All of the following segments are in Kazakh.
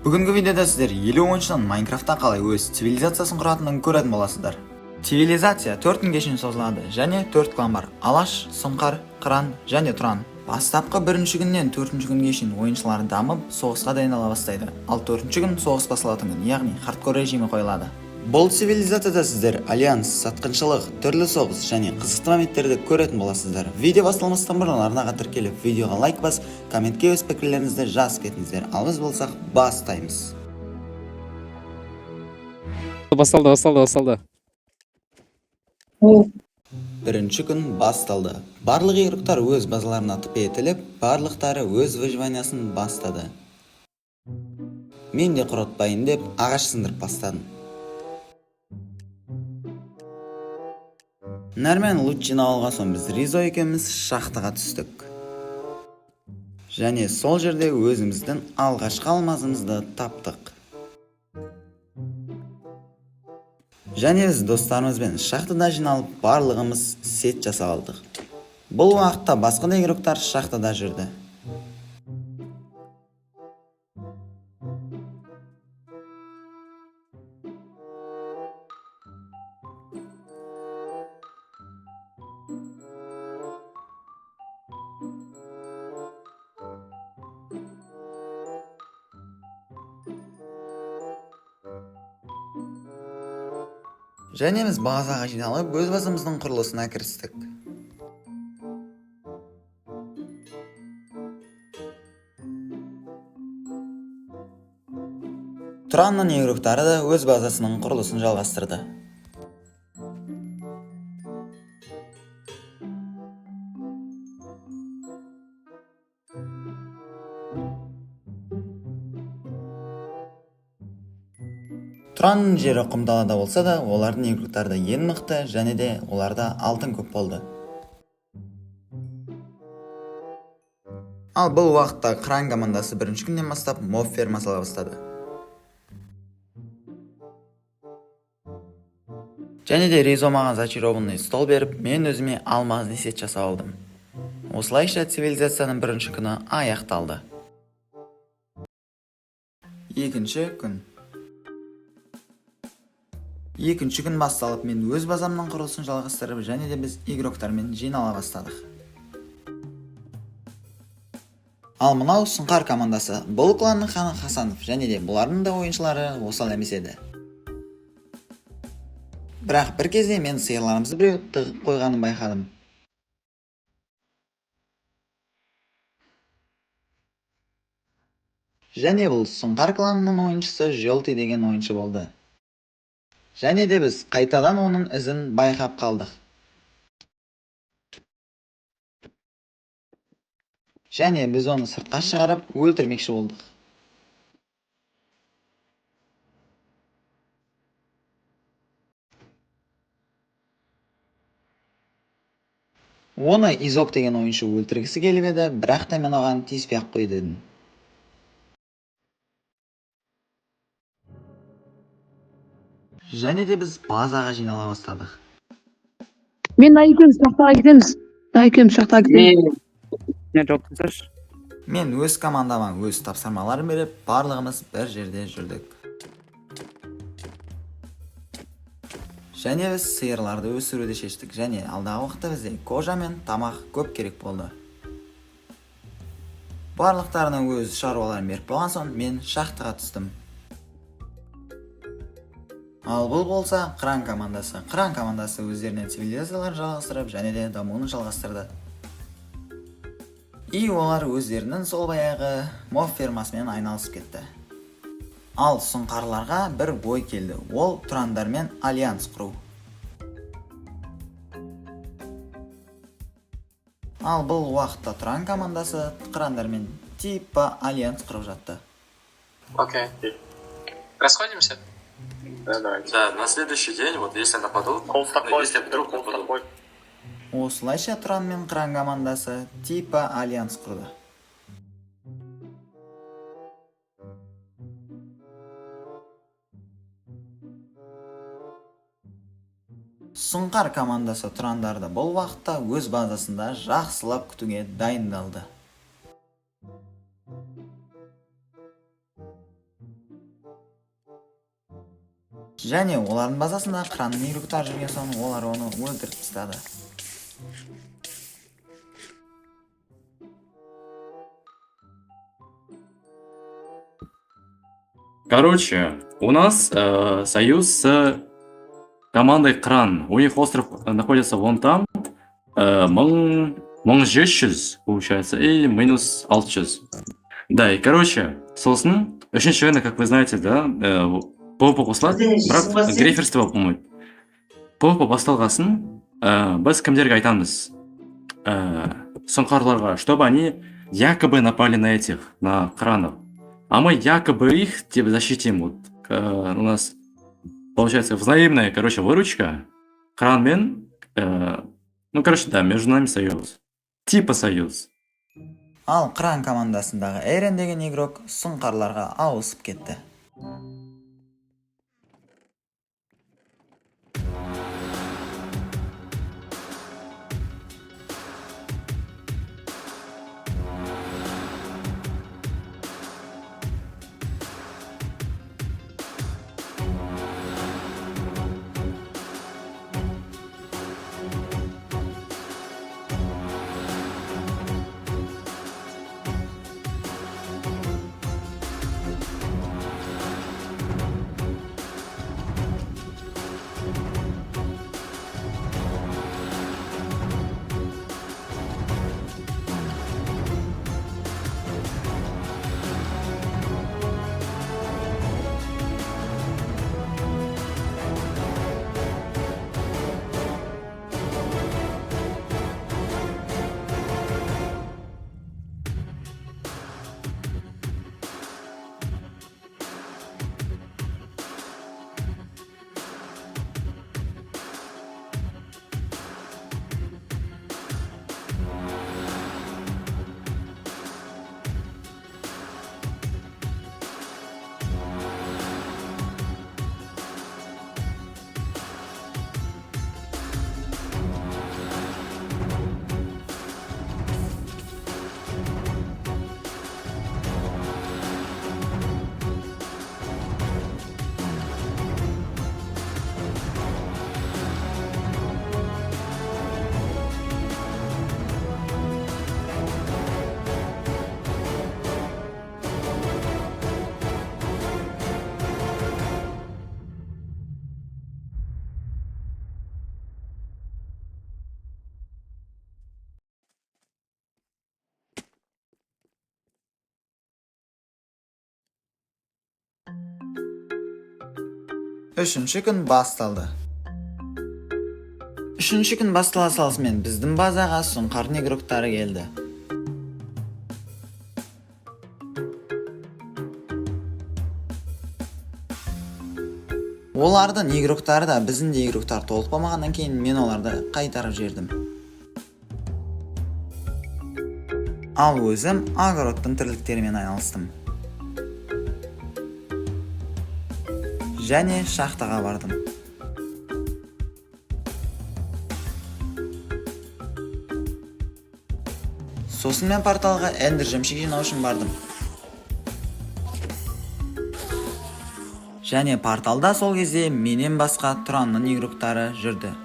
Бүгінгі видеода сіздер 50 ойыншының Майнкрафтта қалай өз цивилизациясын құратынын көретін боласыздар. Цивилизация 4 күнге шейін созылады және 4 клан бар: Алаш, Сұңқар, Қыран және Тұран. Бастапқы 1-ші күннен 4-ші күнге шейін ойыншылар дамып, соғысқа дайындала бастайды. Ал 4-ші күн соғыс басталатын күн, яғни хардкор режимі қойылады. Бұл цивилизацияда сіздер альянс, сатқыншылық, түрлі соғыс және қызықты моменттерді көретін боласыздар. Видео басталмастан бұрын арнаға тіркеліп, видеоға лайк бас, комментке өз пікірлерінізді жазып кетіңіздер. Ал біз болсақ бастаймыз. Басталды. Бірінші күн басталды. Барлық игроктар өз базаларына тіпе етіліп, барлықтары өз выживаниясын бастады. Мен де құрытпайын деп ағаш сындырып бастадым. Нәрмен лут жинауға соң біз Ризо екеуміз шахтаға түстік. Және сол жерде өзіміздің алғашқы алмазымызды таптық. Және біз достарымызбен шахтада жиналып барлығымыз сет жасап алдық. Бұл уақытта басқа да игроктар шахтада жүрді. Және біз базаға жиналып, өз базамыздың құрылысына кірістік. Тұранның игроктары да өз базасының құрылысын жалғастырды. Тұранның жері құмдалада болса да, олардың игроктары ең мықты және де оларда алтын көп болды. Ал бұл уақытта Қыран командасы 1-ші күннен бастап моб ферма сала бастады. Және де Ризо маған зачарованный стол беріп, мен өзіме алмазный сет жасап алдым. Осылайша цивилизацияның 1-ші күні аяқталды. Екінші күн. Екінші күн басталып, мен өз базамның құрылысын жалғастырып, және де біз игроктармен жинала бастадық. Ал мынау Сұңқар командасы. Бұл кланның ханы Хасанов, және де бұлардың да ойыншылары осал емес еді. Бірақ бір кезде мен сиырларымызды біреу тығып қойғанын байқадым. Және бұл Сұңқар кланының ойыншысы Желтый деген ойыншы болды. Және де біз қайтадан оның ізін байқап қалдық. Және біз оны сыртқа шығарып өлтірмекші болдық. Оны Изок деген ойыншы өлтіргісі келіп еді, бірақ та мен оған тиіспей-ақ қой дедім. Және де біз базаға жинала бастадық. Мен шахтаға кетеміз. Мен өз командама өз тапсырмаларын беріп, барлығымыз бір жерде жүрдік. Және біз сиырларды өсіруді шештік, және алдағы уақытта бізде кожа мен тамақ көп керек болды. Барлықтарына өз шаруаларын беріп болған соң мен шахтаға түстім. Ал бұл болса Қыран командасы. Қыран командасы өздеріне цивилизациялар жалғастырып, және де дамуын жалғастырды. И олар өздерінің сол баяғы моб фермасымен айналысып кетті. Ал Сұңқарларға бір ой келді. Ол Тұрандармен альянс құру. Ал бұл уақытта Тұран командасы Қырандармен типа альянс құрып жатты. Окей. Расходимся? Да, давайте. Да, на следующий день, вот если нападут, если вдруг нападут. Осылайша Тұран мен Қыран командасы типа альянс құрды. Сұңқар командасы Тұрандарды бұл уақытта өз базасында жақсылап күтуге дайындалды. Және олардың базасында қыранның игроктары жүрген соң олар оны өлтіріп тастады. Короче, у нас союз с командой Кран. У них остров находится вон там. 1600, получается, и минус 600. Да, и короче, сосын, үшінші ойында, как вы знаете, да, PvP қосылады, бірақ грейферсті болмайды. PvP басталғасын, біз кімдерге айтамыз? Сұңқарларға, чтобы они якобы напали на этих, на кранов. А мы якобы их типа защитим. Вот у нас получается взаимная, короче, выручка. Кранмен, ну, короче, да, между нами союз. Типа союз. Ал қыран командасындағы Эрен деген игрок сұңқарларға ауысып кетті. Үшінші күн басталды. Үшінші күн бастала салысымен біздің базаға сұңқардың игроктары келді. Олардың игроктары да біздің де игроктар толық болмағаннан кейін мен оларды қайтарып жібердім. Ал өзім огородтың тірліктерімен айналыстым. Және шахтаға бардым. Сосын мен порталға эндер жемшік жинау үшін бардым. Және порталда сол кезде менен басқа Тұранның игроктары жүрді.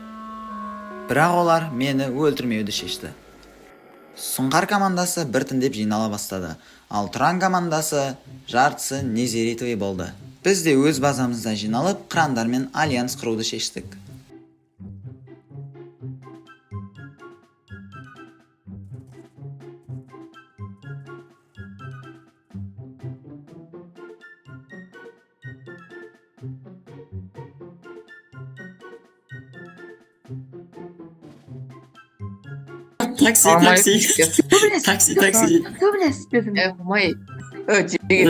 Бірақ олар мені өлтірмеуді шешті. Сұңқар командасы біртіндеп жинала бастады, ал Тұран командасы жартысы незеритовый болды. Біз де өз базамызда жиналып, қырандармен альянс құруды шештік. Такси. Май. И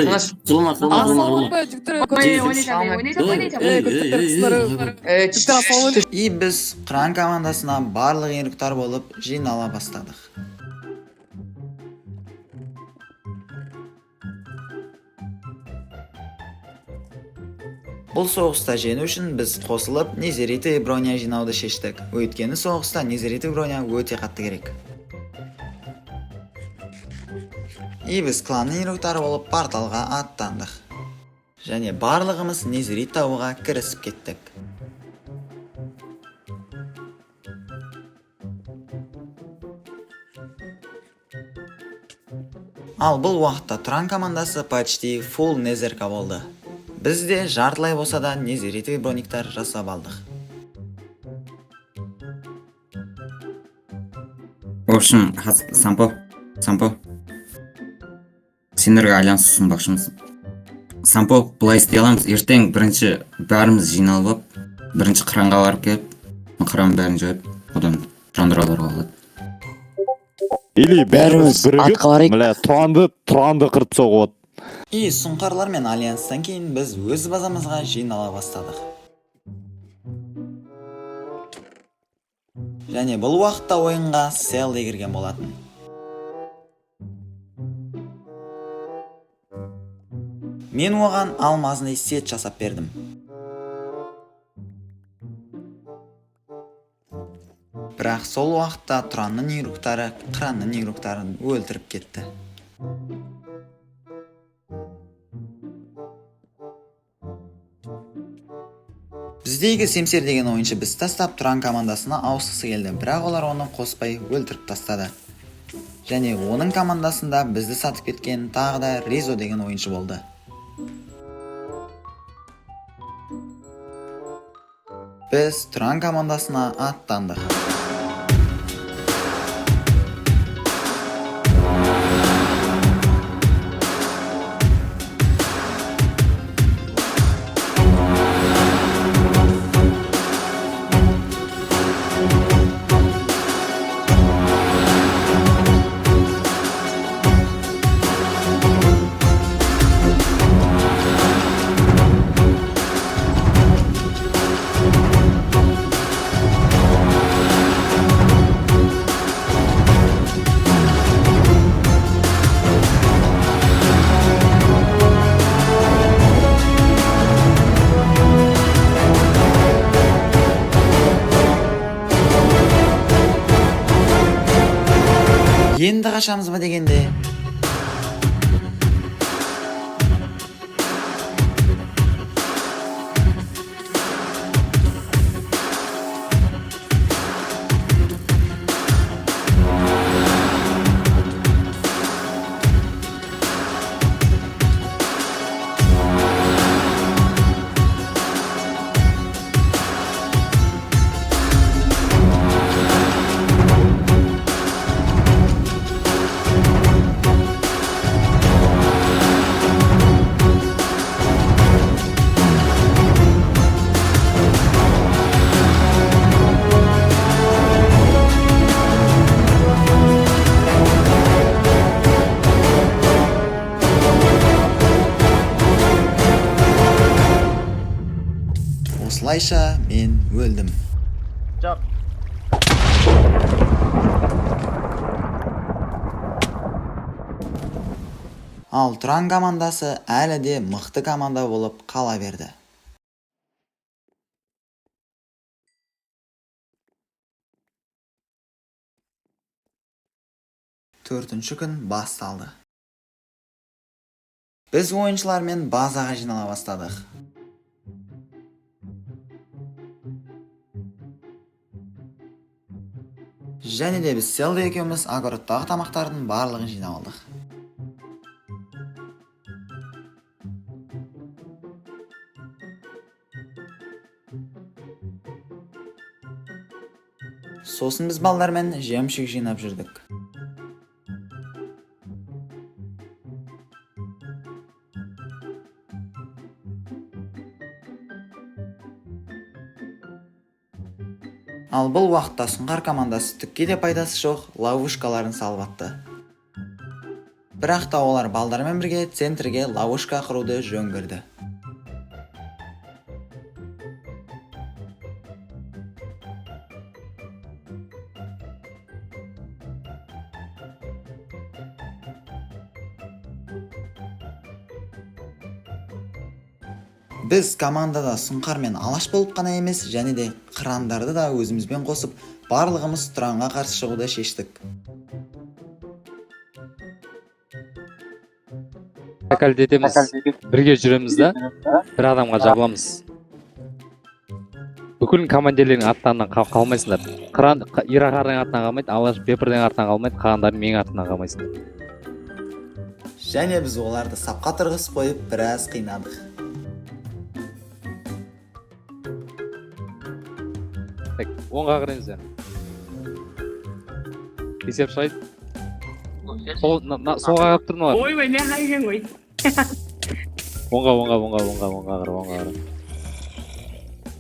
біз қыран командасына барлық игроктар болып жинала бастадық. Бұл соғыста жеңу үшін біз қосылып незеритовый броня жинауды шештік. Өйткені соғыста незеритовый броня өте қатты керек. И біз кланның игроктары болып порталға аттандық. және барлығымыз незерит табуға кірісіп кеттік. Ал бұл уақытта тұран командасы почти full незерка болды. Біз де жартылай болса да незерит брониктар жасап алдық. В общем, Сампо, сендерге альянс ұсынбақшымыз. Сампо, былай істей аламыз, ертең бірінші бәріміз жиналып алып, бірінші қыранға барып келіп, қыран бәрін жойып, одан жандыраларға алады. Или бәріміз бірігіп, атқа барайық. міне тұранды қырып соғып. И сұңқарлар мен альянстан кейін біз өз базамызға жинала бастадық. Және бұл уақытта ойынға сел кірген болатын. Мен оған алмазындай сет жасап бердім. Бірақ сол уақытта тұранның игруктары қыранның игруктарын өлтіріп кетті. Біздегі семсер деген ойыншы біз тастап тұран командасына ауысқысы келді, бірақ олар оны қоспай өлтіріп тастады. Және оның командасында бізді сатып кеткен тағы да Ризо деген ойыншы болды. Біз тұран командасына аттандық. Енді қашамыз ба дегенде осылайша мен өлдім. Ал тұран командасы әлі де мықты команда болып қала берді. Төртінші күн басталды. Біз ойыншылармен базаға жинала бастадық. Және де біз селді екеуміз огородтағы тамақтардың барлығын жинап алдық. Сосын біз балдармен жемшік жинап жүрдік. Ал бұл уақытта сұңқар командасы түкке де пайдасы жоқ ловушкаларын салып атты. Бірақ та олар балдармен бірге центрге ловушка құруды жөн көрді. Біз командада сұңқар мен алаш болып қана емес, және де қырандарды да өзімізбен қосып, барлығымыз тұранға қарсы шығуды шештік. вокалдетеміз, бірге жүреміз да, бір адамға жабыламыз. Бүкіл командирлердің аттарынан қалмайсыңдар. Ирақардың артынан қалмайды, Алаш Пепірдің артынан қалмайды, қалғандардың менің артынан қалмайсыңдар. Және біз оларды сапқа тұрғызып қойып біраз қинадық. Так, оңға қараңыздар. Есеп шығайды. Солға қарап тұрын олар. Ой, мен қайген ғой. Оңға қара.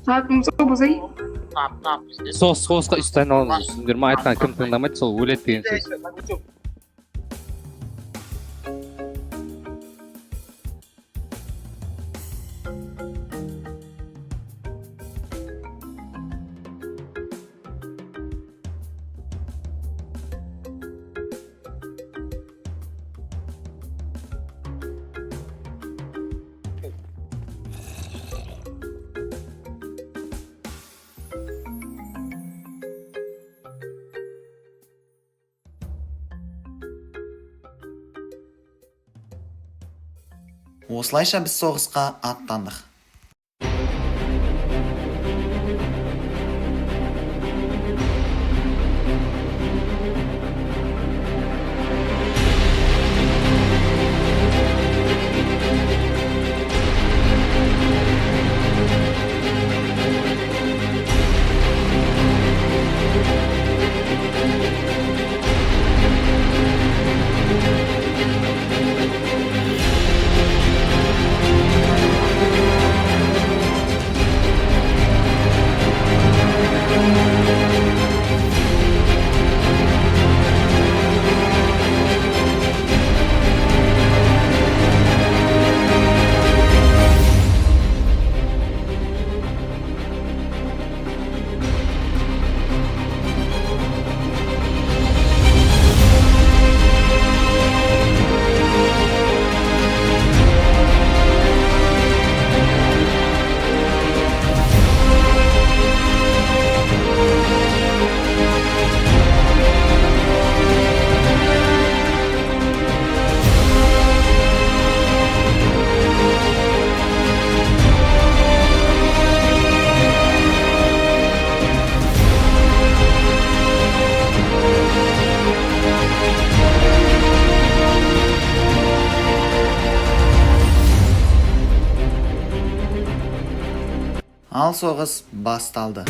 Сатым сол болсай. Соғысқа үстайын алыңыз. Түсіндер ма, айтқан кім тыңдамайды, сол өледі деген сөз. Осылайша біз соғысқа аттандық. Ал соғыс басталды.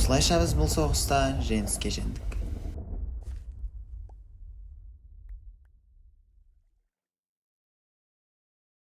осылайша біз бұл соғыста жеңіске жеттік.